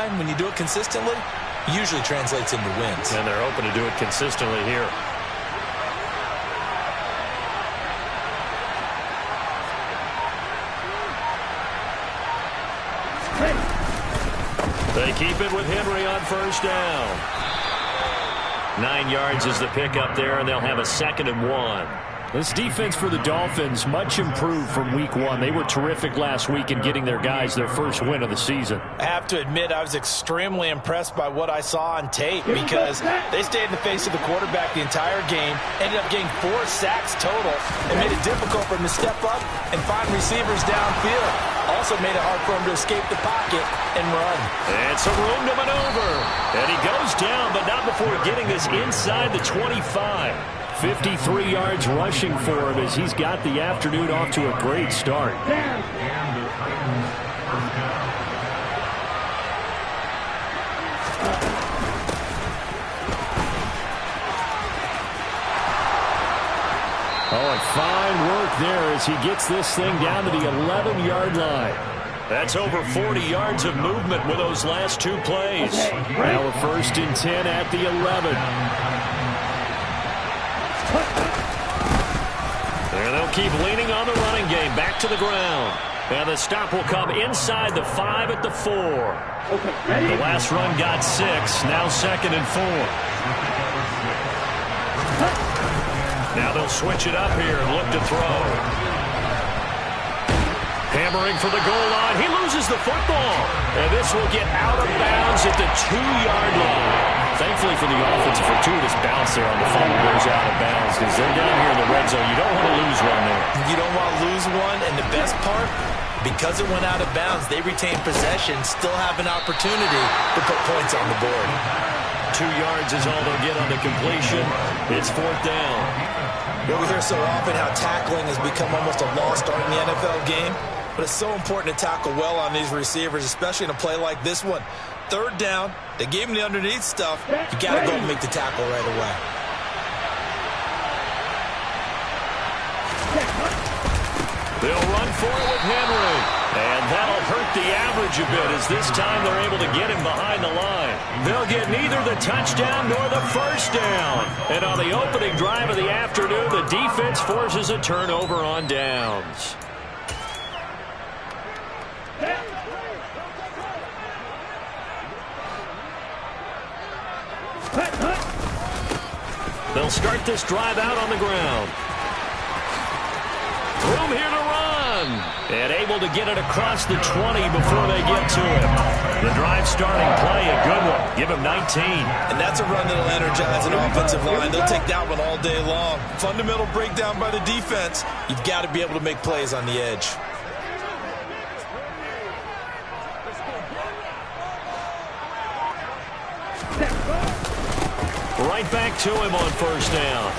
line, when you do it consistently, usually translates into wins. And they're hoping to do it consistently here. They keep it with Henry on first down. 9 yards is the pickup there, and they'll have a 2nd and 1. This defense for the Dolphins, much improved from week 1. They were terrific last week in getting their guys their first win of the season. I have to admit, I was extremely impressed by what I saw on tape because they stayed in the face of the quarterback the entire game, ended up getting 4 sacks total, and made it difficult for him to step up and find receivers downfield. Also made it hard for him to escape the pocket and run. And some room to maneuver. And he goes down, but not before getting this inside the 25. 53 yards rushing for him as he's got the afternoon off to a great start. Oh, and fine work there as he gets this thing down to the 11-yard line. That's over 40 yards of movement with those last 2 plays. Now a 1st and 10 at the 11. And they'll keep leaning on the running game. Back to the ground. And the stop will come inside the 5 at the 4. The last run got 6. Now 2nd and 4. Now they'll switch it up here and look to throw. Hammering for the goal line. He loses the football. And this will get out of bounds at the 2-yard line. Thankfully for the offense, a fortuitous bounce there on the fumble goes out of bounds because they're down here in the red zone. You don't want to lose one there. You don't want to lose one, and the best part, because it went out of bounds, they retain possession, still have an opportunity to put points on the board. 2 yards is all they'll get on the completion. It's 4th down. We hear so often how tackling has become almost a lost art in the NFL game, but it's so important to tackle well on these receivers, especially in a play like this one. 3rd down, they gave him the underneath stuff. You got to go and make the tackle right away. They'll run for it with Henry. And that'll hurt the average a bit as this time they're able to get him behind the line. They'll get neither the touchdown nor the 1st down. And on the opening drive of the afternoon, the defense forces a turnover on downs. They'll start this drive out on the ground. Room here to run. And able to get it across the 20 before they get to it. The drive starting play, a good one. Give him 19. And that's a run that'll energize an offensive line. They'll take that one all day long. Fundamental breakdown by the defense. You've got to be able to make plays on the edge. Right back to him on 1st down.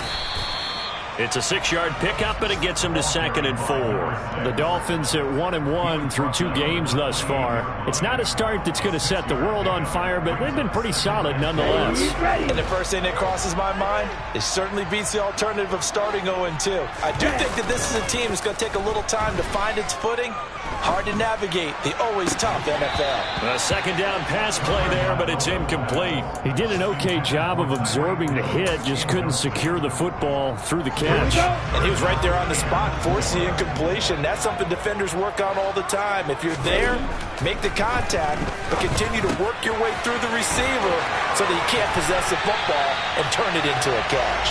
It's a 6-yard pickup, but it gets him to 2nd and 4. The Dolphins at 1-1 through 2 games thus far. It's not a start that's going to set the world on fire, but they've been pretty solid nonetheless. And the first thing that crosses my mind, it certainly beats the alternative of starting 0-2. I do think that this is a team that's going to take a little time to find its footing. Hard to navigate the always tough NFL. A 2nd down pass play there, but it's incomplete. He did an okay job of absorbing the hit, just couldn't secure the football through the catch. And he was right there on the spot, forcing the incompletion. That's something defenders work on all the time. If you're there, make the contact, but continue to work your way through the receiver so that you can't possess the football and turn it into a catch.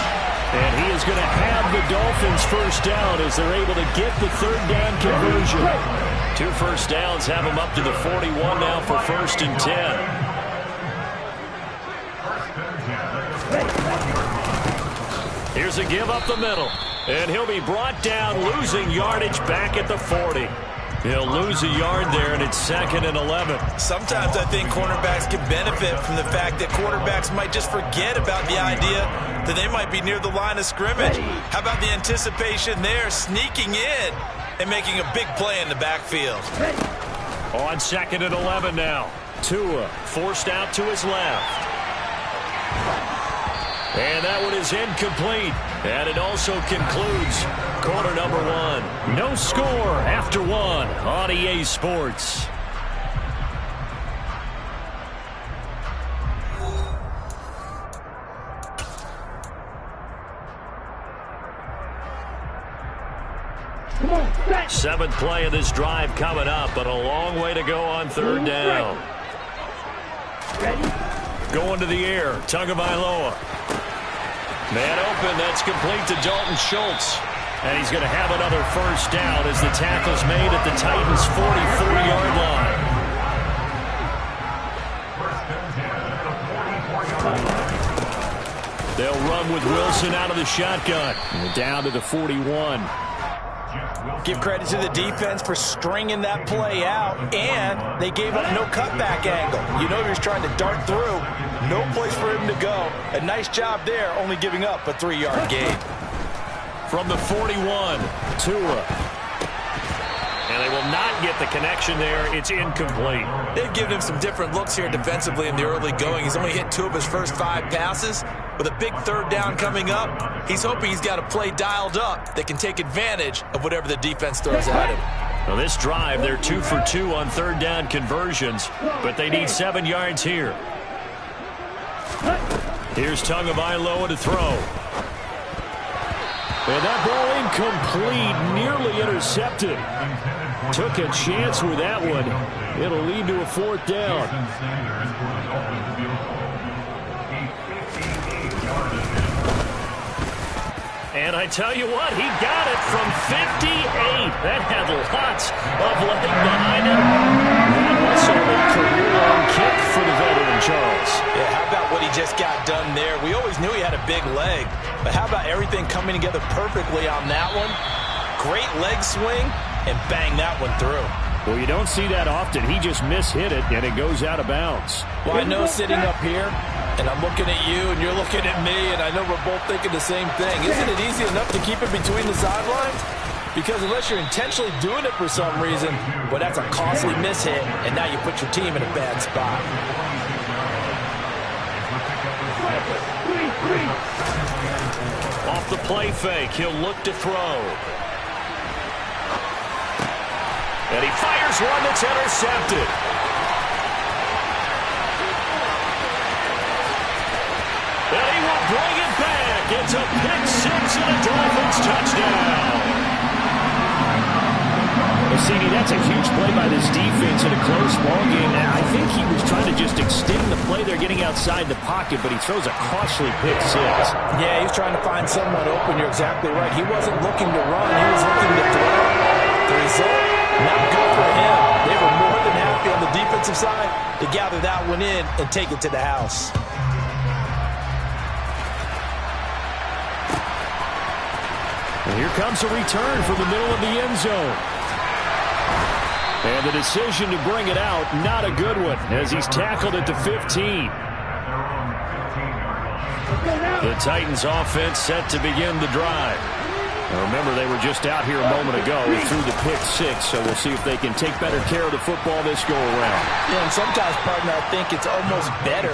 And he is going to have the Dolphins 1st down as they're able to get the 3rd down conversion. 2 first downs have him up to the 41 now for 1st and 10. Here's a give up the middle. And he'll be brought down, losing yardage back at the 40. He'll lose a yard there, and it's 2nd and 11. Sometimes I think cornerbacks can benefit from the fact that quarterbacks might just forget about the idea that they might be near the line of scrimmage. How about the anticipation there, sneaking in and making a big play in the backfield? On 2nd and 11 now. Tua forced out to his left. And that one is incomplete. And it also concludes quarter number 1. No score after 1 on EA Sports. Seventh play of this drive coming up, but a long way to go on third down. Going to the air, Tagovailoa. Man open, that's complete to Dalton Schultz. And he's going to have another first down as the tackle's made at the Titans' 44-yard line. They'll run with Wilson out of the shotgun. And down to the 41. Give credit to the defense for stringing that play out, and they gave up no cutback angle. You know he was trying to dart through. No place for him to go. A nice job there, only giving up a 3-yard gain. From the 41, Tua. And they will not get the connection there. It's incomplete. They've given him some different looks here defensively in the early going. He's only hit 2 of his first 5 passes. With a big third down coming up, he's hoping he's got a play dialed up that can take advantage of whatever the defense throws at him. Well, this drive, they're 2 for 2 on third down conversions, but they need 7 yards here. Here's Tagovailoa to throw. And that ball incomplete, nearly intercepted. Took a chance with that one. It'll lead to a 4th down. And I tell you what, he got it from 58. That had lots of leg behind it. That was a career-long kick for the veteran, Charles. Yeah, how about what he just got done there? We always knew he had a big leg, but how about everything coming together perfectly on that one? Great leg swing, and bang that one through. Well, you don't see that often. He just mishit it, and it goes out of bounds. Well, I know sitting up here, and I'm looking at you, and you're looking at me, and I know we're both thinking the same thing. Isn't it easy enough to keep it between the sidelines? Because unless you're intentionally doing it for some reason, well, that's a costly mishit, and now you put your team in a bad spot. Off the play fake, he'll look to throw. And he fires one that's intercepted. And he will bring it back. It's a pick 6 and a Dolphins touchdown. Well, CD, that's a huge play by this defense in a close ball game. I think he was trying to just extend the play. They're getting outside the pocket, but he throws a costly pick 6. Yeah, he's trying to find someone open. You're exactly right. He wasn't looking to run. He was looking to throw. The result, not good for him. They were more than happy on the defensive side to gather that one in and take it to the house. And here comes a return from the middle of the end zone. And the decision to bring it out, not a good one, as he's tackled at the 15. The Titans offense set to begin the drive. Now remember, they were just out here a moment ago through the pick 6, so we'll see if they can take better care of the football this go-around. Yeah, and sometimes, partner, I think it's almost better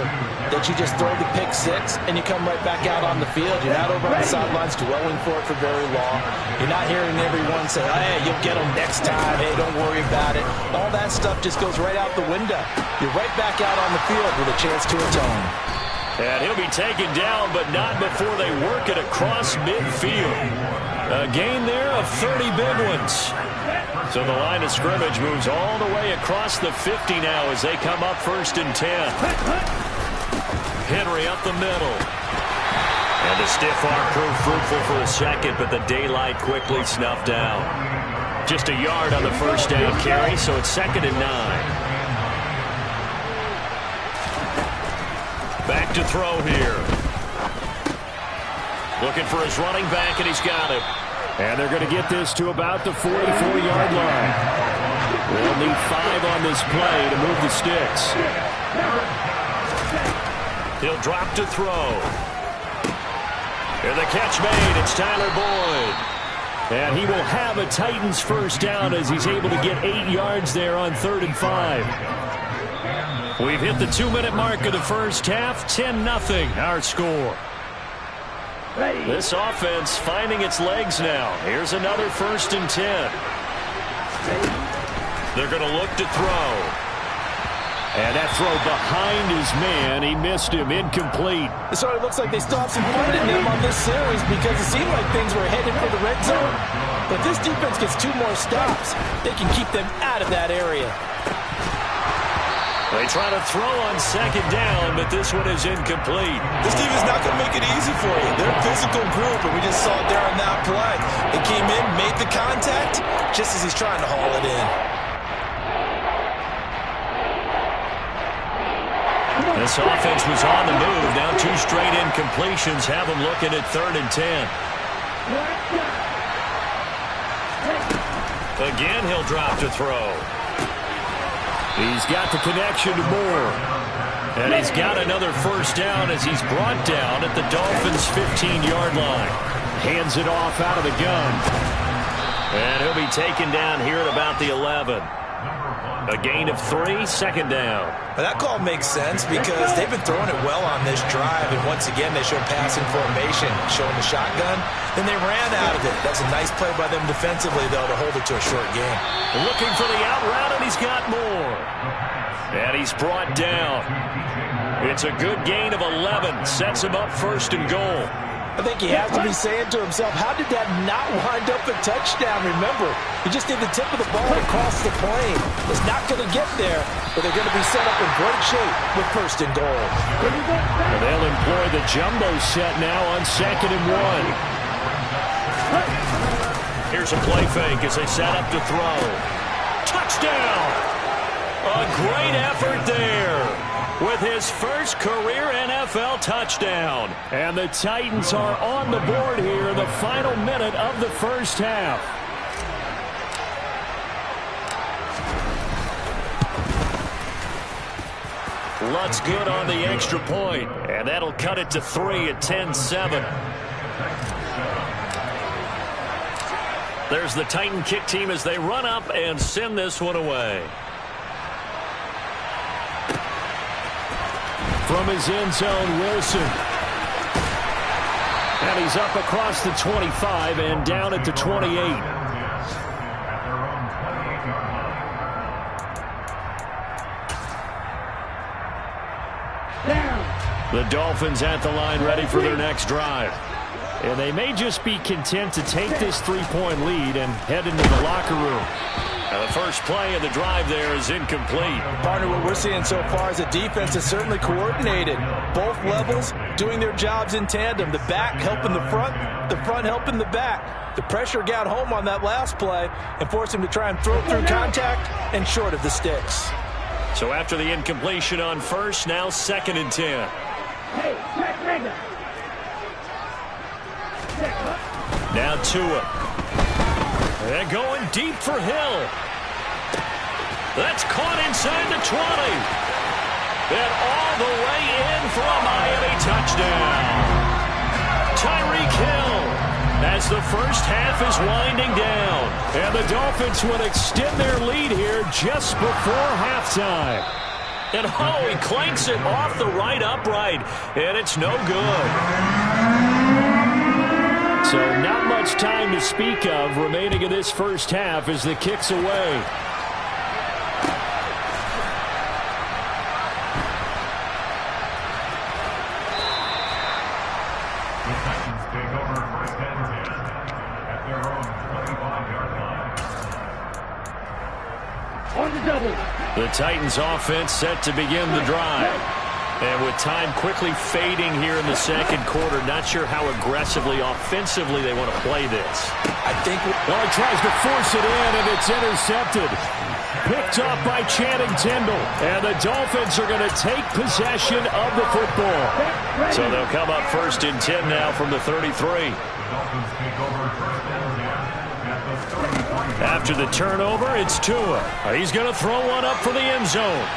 that you just throw the pick 6 and you come right back out on the field. You're not over on the sidelines dwelling for it for very long. You're not hearing everyone say, oh, hey, you'll get them next time. Hey, don't worry about it. All that stuff just goes right out the window. You're right back out on the field with a chance to atone. And he'll be taken down, but not before they work it across midfield. A gain there of 30 big ones. So the line of scrimmage moves all the way across the 50 now as they come up 1st and 10. Henry up the middle. And the stiff arm proved fruitful for a second, but the daylight quickly snuffed out. Just a yard on the first down carry, so it's 2nd and 9. Back to throw here. Looking for his running back, and he's got it. And they're going to get this to about the 44-yard line. They'll need 5 on this play to move the sticks. He'll drop to throw. And the catch made. It's Tyler Boyd. And he will have a Titans first down as he's able to get 8 yards there on 3rd and 5. We've hit the 2-minute mark of the first half. 10-0 our score. This offense finding its legs now. Here's another 1st and 10. They're going to look to throw. And that throw behind his man, he missed him, incomplete. It sort of looks like they still have some fun in them on this series because it seemed like things were headed for the red zone. But this defense gets 2 more stops. They can keep them out of that area. They try to throw on second down, but this one is incomplete. This defense is not going to make it easy for you. They're a physical group, and we just saw it there on that play. They came in, made the contact, just as he's trying to haul it in. This offense was on the move. Now 2 straight incompletions have them looking at 3rd and 10. Again, he'll drop to throw. He's got the connection to Moore. And he's got another first down as he's brought down at the Dolphins' 15-yard line. Hands it off out of the gun. And he'll be taken down here at about the 11. A gain of 3, second down. But that call makes sense because they've been throwing it well on this drive, and once again they showed passing formation, showing the shotgun. Then they ran out of it. That's a nice play by them defensively, though, to hold it to a short game. Looking for the out route, and he's got more. And he's brought down. It's a good gain of 11. Sets him up 1st and goal. I think he has to be saying to himself, how did that not wind up a touchdown? Remember, he just did the tip of the ball across the plane. It's not going to get there, but they're going to be set up in great shape with 1st and goal. And they'll employ the jumbo set now on 2nd and 1. Here's a play fake as they set up to throw. Touchdown! A great effort there with his first career NFL touchdown. And the Titans are on the board here in the final minute of the first half. Lutz good on the extra point, and that'll cut it to 3 at 10-7. There's the Titan kick team as they run up and send this one away. From his end zone, Wilson. And he's up across the 25 and down at the 28. The Dolphins at the line ready for their next drive. And they may just be content to take this 3-point lead and head into the locker room. Now the first play of the drive there is incomplete. Partner, what we're seeing so far is a defense that's certainly coordinated. Both levels doing their jobs in tandem. The back helping the front helping the back. The pressure got home on that last play and forced him to try and throw through contact and short of the sticks. So after the incompletion on 1st, now 2nd and 10. Now Tua. They're going deep for Hill. That's caught inside the 20. And all the way in for a Miami touchdown. Tyreek Hill as the first half is winding down. And the Dolphins will extend their lead here just before halftime. And he clanks it off the right upright. And it's no good. So not much time to speak of remaining in this first half as the kick's away. The Titans offense set to begin the drive. And with time quickly fading here in the second quarter, not sure how aggressively, offensively they want to play this. I think... Well, he tries to force it in, and it's intercepted. Picked off by Channing Tindall. And the Dolphins are going to take possession of the football. So they'll come up 1st and 10 now from the 33. After the turnover, it's Tua. He's going to throw one up for the end zone.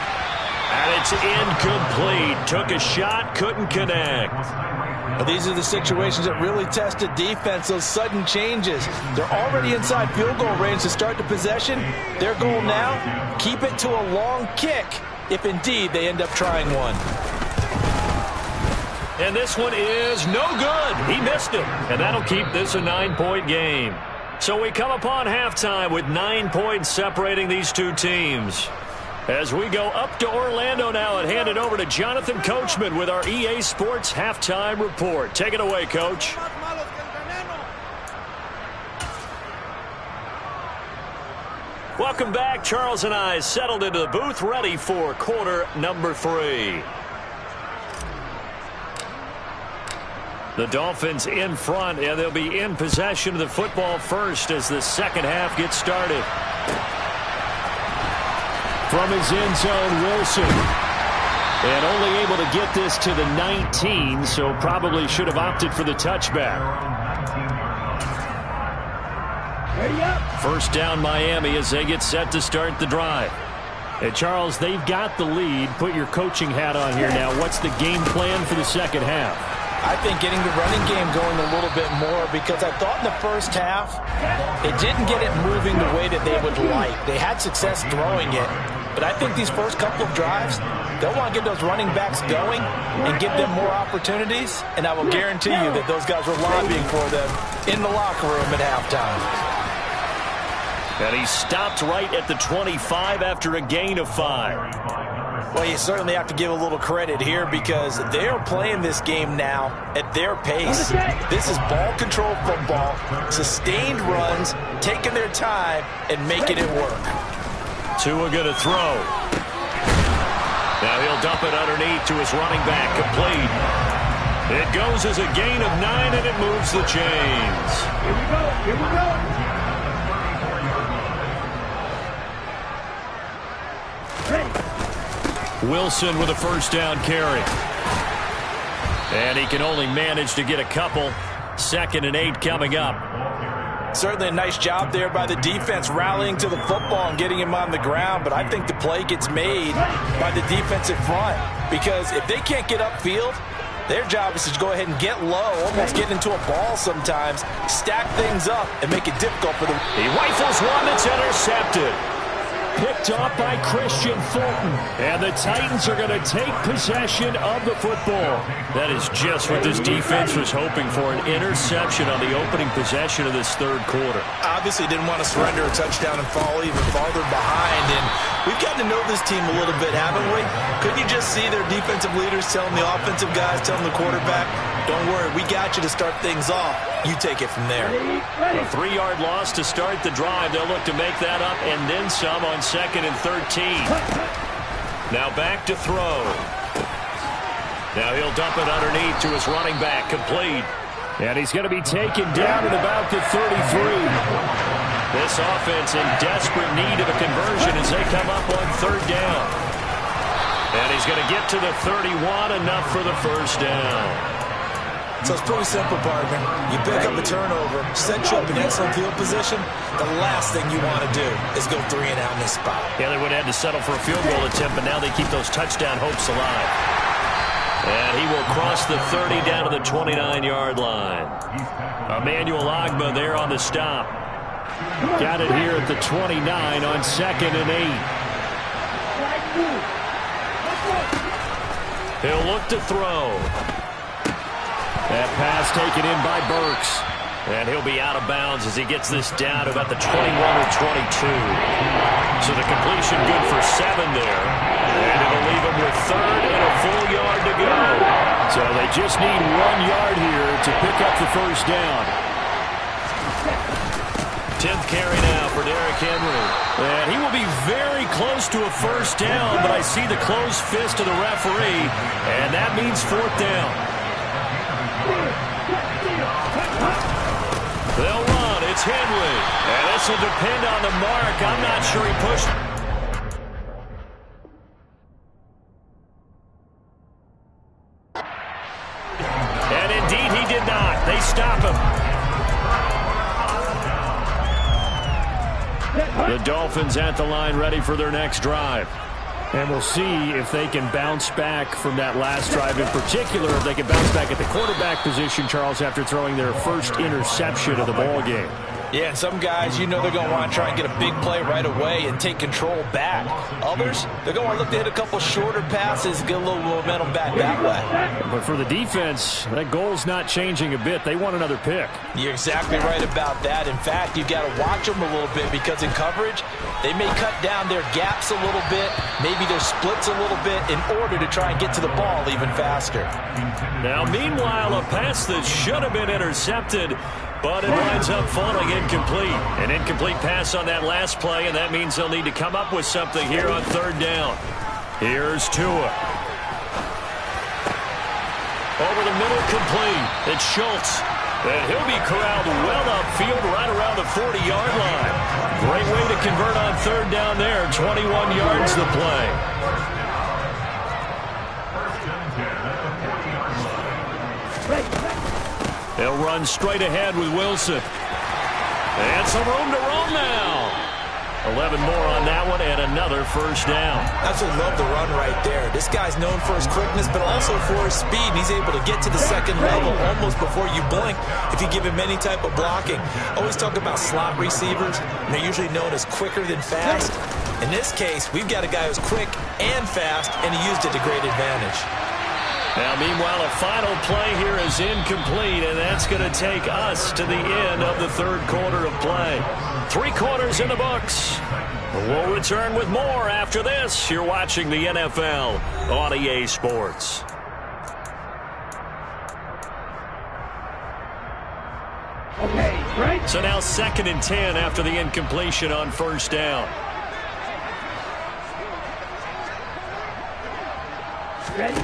And it's incomplete. Took a shot, couldn't connect. Well, these are the situations that really test a defense, those sudden changes. They're already inside field goal range to start the possession. Their goal now, keep it to a long kick, if indeed they end up trying one. And this one is no good. He missed it. And that'll keep this a 9-point game. So we come upon halftime with 9 points separating these two teams. As we go up to Orlando now and hand it over to Jonathan Coachman with our EA Sports Halftime Report. Take it away, Coach. Welcome back. Charles and I settled into the booth, ready for quarter number 3. The Dolphins in front, and they'll be in possession of the football first as the second half gets started. From his end zone, Wilson. And only able to get this to the 19, so probably should have opted for the touchback. First down, Miami, as they get set to start the drive. Hey, Charles, they've got the lead. Put your coaching hat on here now. What's the game plan for the second half? I think getting the running game going a little bit more, because I thought in the first half it didn't get it moving the way that they would like. They had success throwing it, but I think these first couple of drives, they'll want to get those running backs going and give them more opportunities, and I will guarantee you that those guys were lobbying for them in the locker room at halftime. And he stopped right at the 25 after a gain of 5. Well, you certainly have to give a little credit here, because they're playing this game now at their pace. This is ball control football, sustained runs, taking their time and making it work. Tua going to throw. Now he'll dump it underneath to his running back, complete. It goes as a gain of 9, and it moves the chains. Here we go, here we go. Wilson with a first down carry. And he can only manage to get a couple. 2nd and 8 coming up. Certainly a nice job there by the defense, rallying to the football and getting him on the ground. But I think the play gets made by the defensive front, because if they can't get upfield, their job is to go ahead and get low, almost get into a ball sometimes, stack things up, and make it difficult for them. He rifles one that's intercepted. Picked off by Christian Fulton. And the Titans are going to take possession of the football. That is just what this defense was hoping for, an interception on the opening possession of this third quarter. Obviously didn't want to surrender a touchdown and fall even farther behind. And we've gotten to know this team a little bit, haven't we? Couldn't you just see their defensive leaders telling the offensive guys, telling the quarterback, don't worry, we got you to start things off. You take it from there. A 3-yard loss to start the drive. They'll look to make that up and then some on 2nd and 13. Now back to throw. Now he'll dump it underneath to his running back, complete. And he's going to be taken down at about the 33. This offense in desperate need of a conversion as they come up on 3rd down. And he's going to get to the 31, enough for the first down. So it's pretty simple, partner. You pick up a turnover, set you up in excellent field position. The last thing you want to do is go 3 and out in this spot. Yeah, they would have had to settle for a field goal attempt, but now they keep those touchdown hopes alive. And he will cross the 30 down to the 29-yard line. Emmanuel Ogbah there on the stop. Got it here at the 29 on 2nd and 8. He'll look to throw. That pass taken in by Burks. And he'll be out of bounds as he gets this down to about the 21 or 22. So the completion good for 7 there. And it'll leave him with 3rd and a full yard to go. So they just need 1 yard here to pick up the first down. 10th carry now for Derrick Henry. And he will be very close to a first down, but I see the closed fist of the referee, and that means 4th down. They'll run. It's Henry. And this will depend on the mark. I'm not sure he pushed. And indeed, he did not. They stop him. The Dolphins at the line, ready for their next drive. And we'll see if they can bounce back from that last drive. In particular, if they can bounce back at the quarterback position, Charles, after throwing their first interception of the ball game. Yeah, and some guys, you know they're going to want to try and get a big play right away and take control back. Others, they're going to want to look to hit a couple shorter passes, get a little momentum back that way. But for the defense, that goal's not changing a bit. They want another pick. You're exactly right about that. In fact, you've got to watch them a little bit because in coverage, they may cut down their gaps a little bit, maybe their splits a little bit in order to try and get to the ball even faster. Now, meanwhile, a pass that should have been intercepted, but it winds up falling incomplete. An incomplete pass on that last play, and that means they'll need to come up with something here on third down. Here's Tua. Over the middle, complete. It's Schultz. And he'll be corralled well upfield right around the 40-yard line. Great way to convert on third down there. 21 yards the play. They'll run straight ahead with Wilson. And some room to roam now. 11 more on that one and another first down. Absolutely love the run right there. This guy's known for his quickness, but also for his speed. He's able to get to the second level almost before you blink if you give him any type of blocking. Always talk about slot receivers, and they're usually known as quicker than fast. In this case, we've got a guy who's quick and fast, and he used it to great advantage. Now, meanwhile, a final play here is incomplete, and that's going to take us to the end of the third quarter of play. 3 quarters in the books. We'll return with more after this. You're watching the NFL on EA Sports. Okay, right. So now 2nd and 10 after the incompletion on first down. Ready?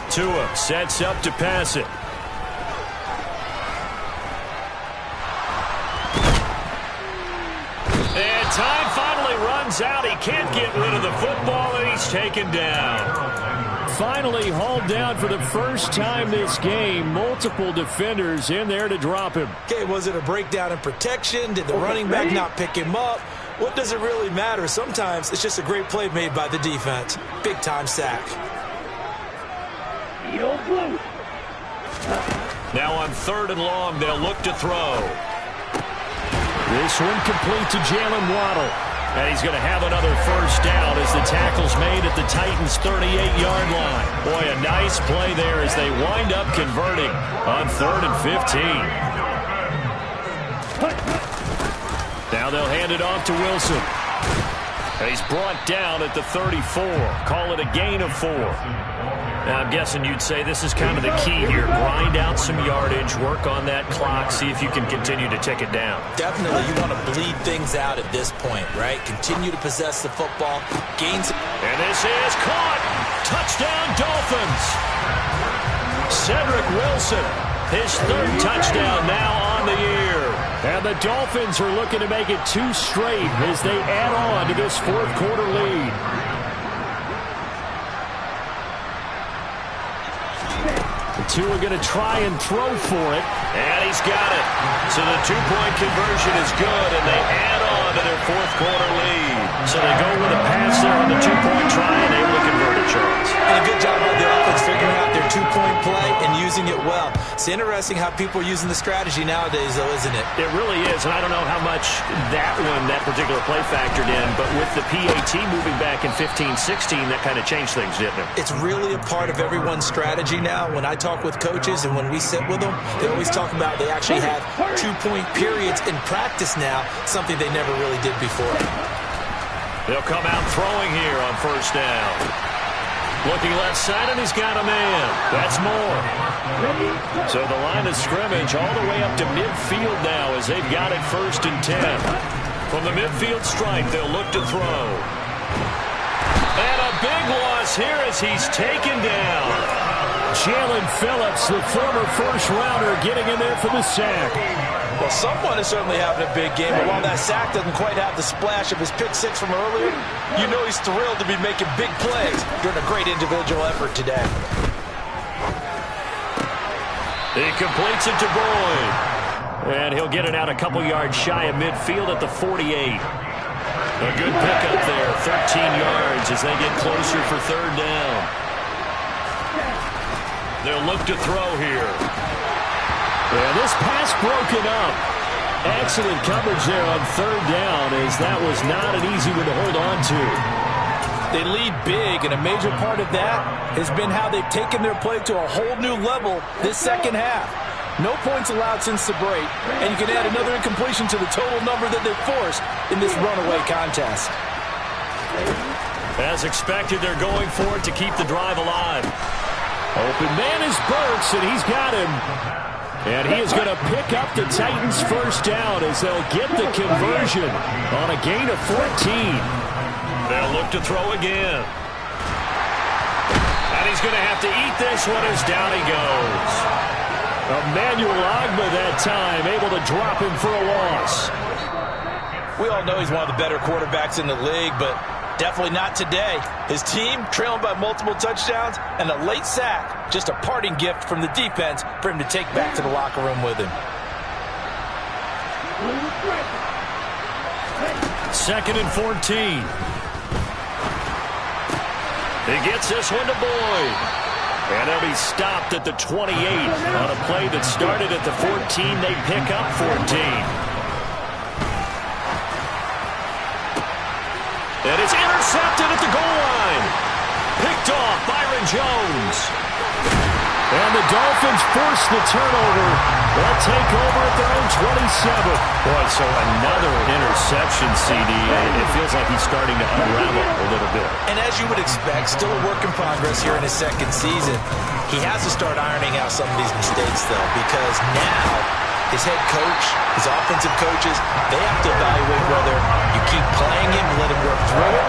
Tua sets up to pass it. And time finally runs out. He can't get rid of the football, and he's taken down. Finally hauled down for the first time this game. Multiple defenders in there to drop him. Okay, was it a breakdown in protection? Did the running back not pick him up? What does it really matter? Sometimes it's just a great play made by the defense. Big-time sack. Now on 3rd and long, they'll look to throw. This one complete to Jalen Waddle. And he's going to have another first down as the tackle's made at the Titans' 38-yard line. Boy, a nice play there as they wind up converting on 3rd and 15. Now they'll hand it off to Wilson. And he's brought down at the 34. Call it a gain of 4. Now, I'm guessing you'd say this is kind of the key here. Grind out some yardage, work on that clock, see if you can continue to tick it down. Definitely, you want to bleed things out at this point, right? Continue to possess the football, gains. And this is caught. Touchdown, Dolphins. Cedric Wilson, his 3rd touchdown now on the year. And the Dolphins are looking to make it 2 straight as they add on to this 4th quarter lead. The 2 are going to try and throw for it. And he's got it. So the 2-point conversion is good, and they add on to their 4th quarter lead. So they go with a pass there on the 2-point try, and able to convert it, Charles. And a good job by the offense figuring out their 2-point play and using it well. It's interesting how people are using the strategy nowadays, though, isn't it? It really is, and I don't know how much that particular play factored in, but with the PAT moving back in 15-16, that kind of changed things, didn't it? It's really a part of everyone's strategy now. When I talk with coaches and when we sit with them, they always talk about they actually have 2-point periods in practice now, something they never really did before. They'll come out throwing here on first down. Looking left side, and he's got a man. That's Moore. So the line of scrimmage all the way up to midfield now as they've got it 1st and 10. From the midfield stripe, they'll look to throw. And a big loss here as he's taken down. Jalen Phillips, the former first-rounder, getting in there for the sack. Well, someone is certainly having a big game, but while that sack doesn't quite have the splash of his pick-6 from earlier, you know he's thrilled to be making big plays during a great individual effort today. He completes it to Boyd. And he'll get it out a couple yards shy of midfield at the 48. A good pickup there, 13 yards as they get closer for 3rd down. They'll look to throw here. And this pass broken up. Excellent coverage there on third down, as that was not an easy one to hold on to. They lead big, and a major part of that has been how they've taken their play to a whole new level this second half. No points allowed since the break, and you can add another incompletion to the total number that they've forced in this runaway contest. As expected, they're going for it to keep the drive alive. Open man is Burks, and he's got him. And he is going to pick up the Titans' first down as they'll get the conversion on a gain of 14. They'll look to throw again. And he's going to have to eat this one as down he goes. Emmanuel Ogbah that time, able to drop him for a loss. We all know he's one of the better quarterbacks in the league, but definitely not today. His team trailing by multiple touchdowns and a late sack. Just a parting gift from the defense for him to take back to the locker room with him. Second and 14. He gets this one to Boyd. And they'll be stopped at the 28 on a play that started at the 14. They pick up 14. And it's intercepted at the goal line. Picked off Byron Jones. And the Dolphins force the turnover. They'll take over at their own 27. Boy, so another interception, CD. It feels like he's starting to unravel a little bit. And as you would expect, still a work in progress here in his second season. He has to start ironing out some of these mistakes, though, because now his head coach, his offensive coaches, they have to evaluate whether you keep playing him, let him work through it,